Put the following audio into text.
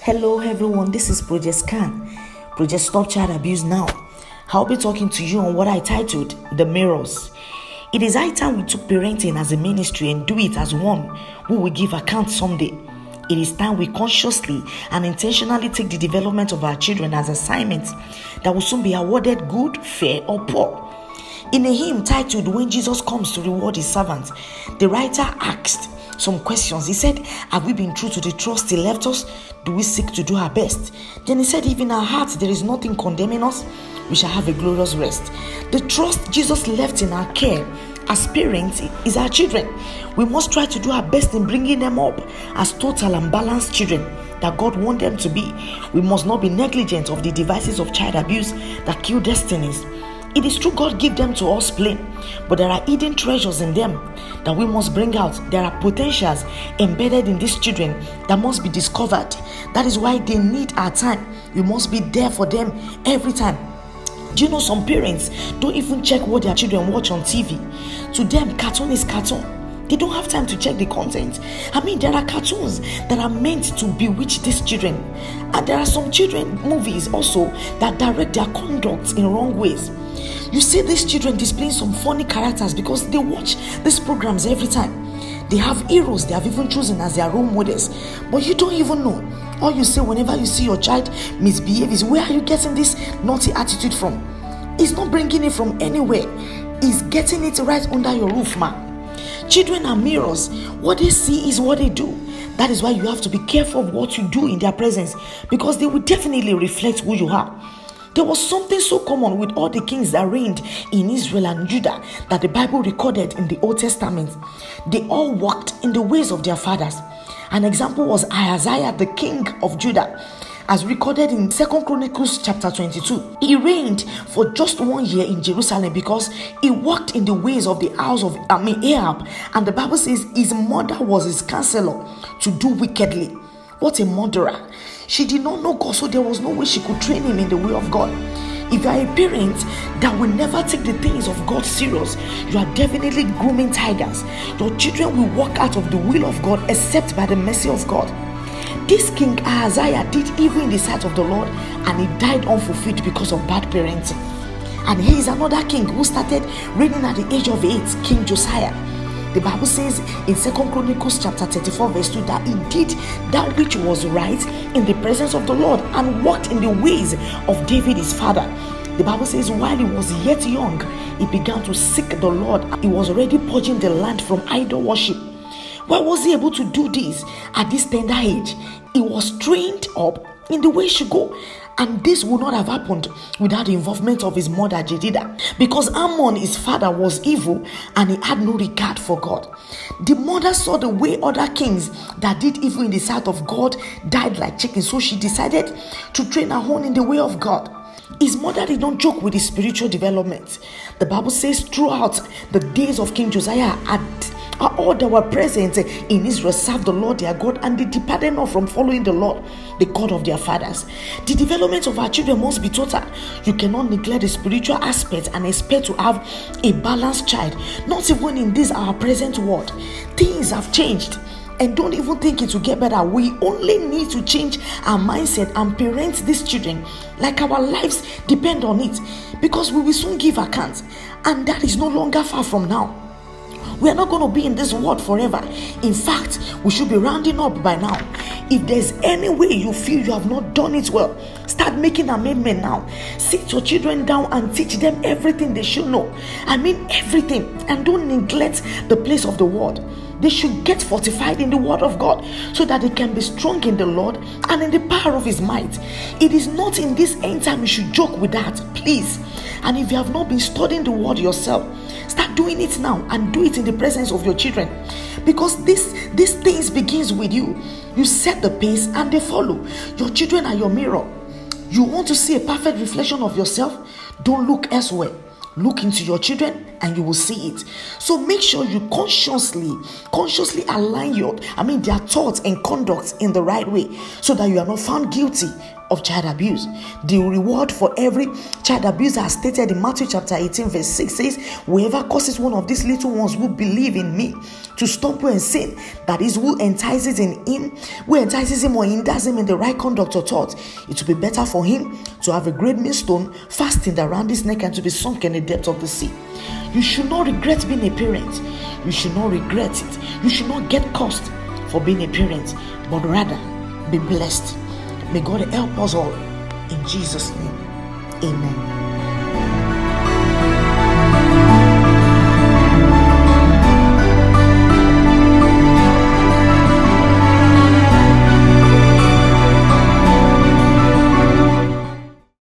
Hello everyone, this is Project Scan. Project Stop Child Abuse Now. I'll be talking to you on what I titled The Mirrors. It is high time we took parenting as a ministry and do it as one who will give account someday. It is time we consciously and intentionally take the development of our children as assignments that will soon be awarded good, fair, or poor. In a hymn titled When Jesus Comes to Reward His Servants, the writer asked some questions. He said, have we been true to the trust He left us? Do we seek to do our best? Then he said, if in our hearts there is nothing condemning us, we shall have a glorious rest. The trust Jesus left in our care as parents is our children. We must try to do our best in bringing them up as total and balanced children that God wants them to be. We must not be negligent of the devices of child abuse that kill destinies. It is true God gave them to us plain, but there are hidden treasures in them that we must bring out. There are potentials embedded in these children that must be discovered. That is why they need our time. We must be there for them every time. Do you know some parents don't even check what their children watch on TV? To them, cartoon is cartoon. They don't have time to check the content. There are cartoons that are meant to bewitch these children. And there are some children movies also that direct their conduct in wrong ways. You see these children displaying some funny characters because they watch these programs every time. They have heroes they have even chosen as their role models. But you don't even know. All you say whenever you see your child misbehave is, where are you getting this naughty attitude from? He's not bringing it from anywhere. He's getting it right under your roof, man. Children are mirrors. What they see is what they do. That is why you have to be careful of what you do in their presence, because they will definitely reflect who you are. There was something so common with all the kings that reigned in Israel and Judah that the Bible recorded in the Old Testament. They all walked in the ways of their fathers. An example was Ahaziah, the king of Judah, as recorded in 2 Chronicles chapter 22. He reigned for just 1 year in Jerusalem because he walked in the ways of the house of Ahab. And the Bible says his mother was his counselor to do wickedly. What a murderer. She did not know God, so there was no way she could train him in the way of God. If you are a parent that will never take the things of God serious, you are definitely grooming tigers. Your children will walk out of the will of God except by the mercy of God. This king Ahaziah did evil in the sight of the Lord, and he died unfulfilled because of bad parenting. And here is another king who started reigning at the age of 8, King Josiah. The Bible says in 2 Chronicles chapter 34 verse 2 that he did that which was right in the presence of the Lord and walked in the ways of David his father. The Bible says while he was yet young, he began to seek the Lord. He was already purging the land from idol worship. Why was he able to do this at this tender age? He was trained up in the way he should go. And this would not have happened without the involvement of his mother Jedidah, because Ammon, his father, was evil and he had no regard for God. The mother saw the way other kings that did evil in the sight of God died like chickens, so she decided to train her own in the way of God. His mother did not joke with his spiritual development. The Bible says throughout the days of King Josiah, all that were present in Israel served the Lord their God, and they departed not from following the Lord, the God of their fathers. The development of our children must be total. You cannot neglect the spiritual aspect and expect to have a balanced child. Not even in this our present world. Things have changed, and don't even think it will get better. We only need to change our mindset and parent these children like our lives depend on it, because we will soon give account, and that is no longer far from now. We are not going to be in this world forever. In fact, we should be rounding up by now. If there's any way you feel you have not done it well, start making amendment now. Sit your children down and teach them everything they should know. Everything. And don't neglect the place of the word. They should get fortified in the word of God so that they can be strong in the Lord and in the power of his might. It is not in this end time you should joke with that, please. And if you have not been studying the word yourself, start doing it now and do it in the presence of your children, because these things begins with you. You set the pace and they follow. Your children are your mirror. You want to see a perfect reflection of yourself? Don't look elsewhere. Look into your children and you will see it. So make sure you consciously align their thoughts and conduct in the right way, so that you are not found guilty of child abuse. The reward for every child abuser, as stated in Matthew chapter 18 verse 6, says, whoever causes one of these little ones who believe in me to stumble and sin, that is, who entices him or hinders him in the right conduct or thought, it will be better for him to have a great millstone fastened around his neck and to be sunk in the depth of the sea. You should not regret being a parent. You should not regret it. You should not get cursed for being a parent, but rather be blessed. May God help us all. In Jesus' name, amen.